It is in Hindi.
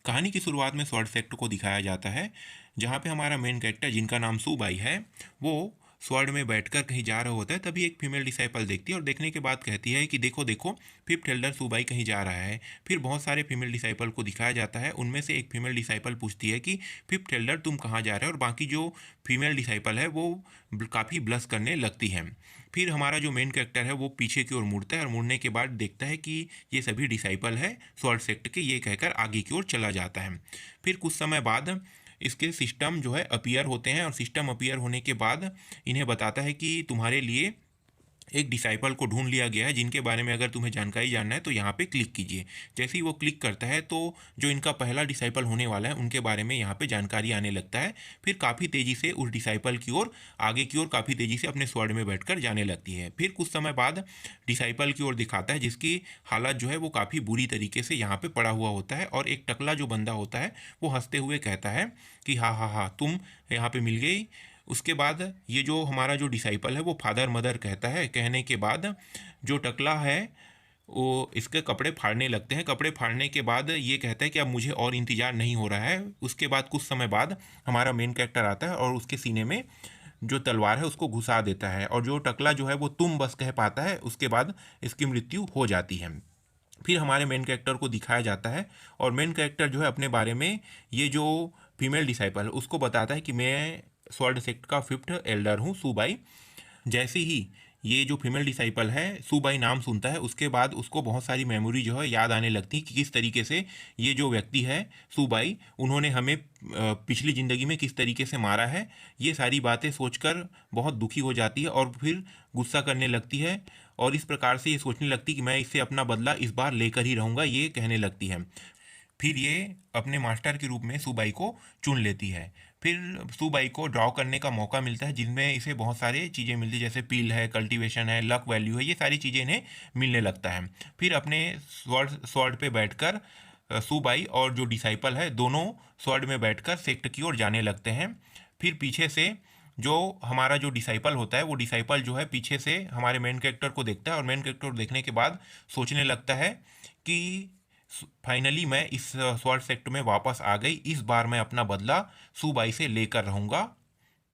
कहानी की शुरुआत में स्वॉर्ड सेक्ट को दिखाया जाता है, जहाँ पे हमारा मेन कैरेक्टर जिनका नाम सूबाई है, वो स्वॉर्ड में बैठकर कहीं जा रहा होता है। तभी एक फीमेल डिसाइपल देखती है और देखने के बाद कहती है कि देखो देखो, फिफ्थ एल्डर सूबाई कहीं जा रहा है। फिर बहुत सारे फीमेल डिसाइपल को दिखाया जाता है। उनमें से एक फीमेल डिसाइपल पूछती है कि फिफ्थ एल्डर तुम कहाँ जा रहे हो, और बाकी जो फीमेल डिसाइपल है वो काफ़ी ब्लश करने लगती है। फिर हमारा जो मेन कैरेक्टर है वो पीछे की ओर मुड़ता है और मुड़ने के बाद देखता है कि ये सभी डिसाइपल है स्वॉर्ड सेक्ट के, ये कहकर आगे की ओर चला जाता है। फिर कुछ समय बाद इसके सिस्टम जो है अपीयर होते हैं, और सिस्टम अपीयर होने के बाद इन्हें बताता है कि तुम्हारे लिए एक डिसाइपल को ढूंढ लिया गया है, जिनके बारे में अगर तुम्हें जानकारी जानना है तो यहाँ पे क्लिक कीजिए। जैसे ही वो क्लिक करता है तो जो इनका पहला डिसाइपल होने वाला है उनके बारे में यहाँ पे जानकारी आने लगता है। फिर काफ़ी तेज़ी से उस डिसाइपल की ओर, आगे की ओर काफ़ी तेज़ी से अपने स्वॉर्ड में बैठकर जाने लगती है। फिर कुछ समय बाद डिसाइपल की ओर दिखाता है, जिसकी हालत जो है वो काफ़ी बुरी तरीके से यहाँ पे पड़ा हुआ होता है, और एक टकला जो बंदा होता है वो हंसते हुए कहता है कि हाँ हाँ हाँ, तुम यहाँ पे मिल गई। उसके बाद ये जो हमारा जो डिसाइपल है वो फादर मदर कहता है। कहने के बाद जो टकला है वो इसके कपड़े फाड़ने लगते हैं। कपड़े फाड़ने के बाद ये कहता है कि अब मुझे और इंतज़ार नहीं हो रहा है। उसके बाद कुछ समय बाद हमारा मेन कैरेक्टर आता है और उसके सीने में जो तलवार है उसको घुसा देता है, और जो टकला जो है वो तुम बस कह पाता है। उसके बाद इसकी मृत्यु हो जाती है। फिर हमारे मेन कैरेक्टर को दिखाया जाता है, और मेन कैरेक्टर जो है अपने बारे में ये जो फीमेल डिसाइपल है उसको बताता है कि मैं स्वॉर्ड सेक्ट का फिफ्थ एल्डर हूँ, सूबाई। जैसे ही ये जो फीमेल डिसाइपल है सूबाई नाम सुनता है, उसके बाद उसको बहुत सारी मेमोरी जो है याद आने लगती है कि किस तरीके से ये जो व्यक्ति है सूबाई, उन्होंने हमें पिछली ज़िंदगी में किस तरीके से मारा है। ये सारी बातें सोचकर बहुत दुखी हो जाती है और फिर गुस्सा करने लगती है, और इस प्रकार से ये सोचने लगती है कि मैं इससे अपना बदला इस बार लेकर ही रहूँगा, ये कहने लगती है। फिर ये अपने मास्टर के रूप में सुबाई को चुन लेती है। फिर सुबाई को ड्रॉ करने का मौका मिलता है, जिनमें इसे बहुत सारी चीज़ें मिलती है, जैसे पील है, कल्टीवेशन है, लक वैल्यू है, ये सारी चीज़ें इन्हें मिलने लगता है। फिर अपने स्वॉर्ड स्वॉर्ड पे बैठकर सुबाई और जो डिसाइपल है दोनों स्वॉर्ड में बैठकर सेक्ट की ओर जाने लगते हैं। फिर पीछे से जो हमारा जो डिसाइपल होता है वो डिसाइपल जो है पीछे से हमारे मेन कैरेक्टर को देखता है, और मेन कैरेक्टर को देखने के बाद सोचने लगता है कि फाइनली मैं इस स्वॉर्ड सेक्ट में वापस आ गई, इस बार मैं अपना बदला सूबाई से लेकर रहूँगा।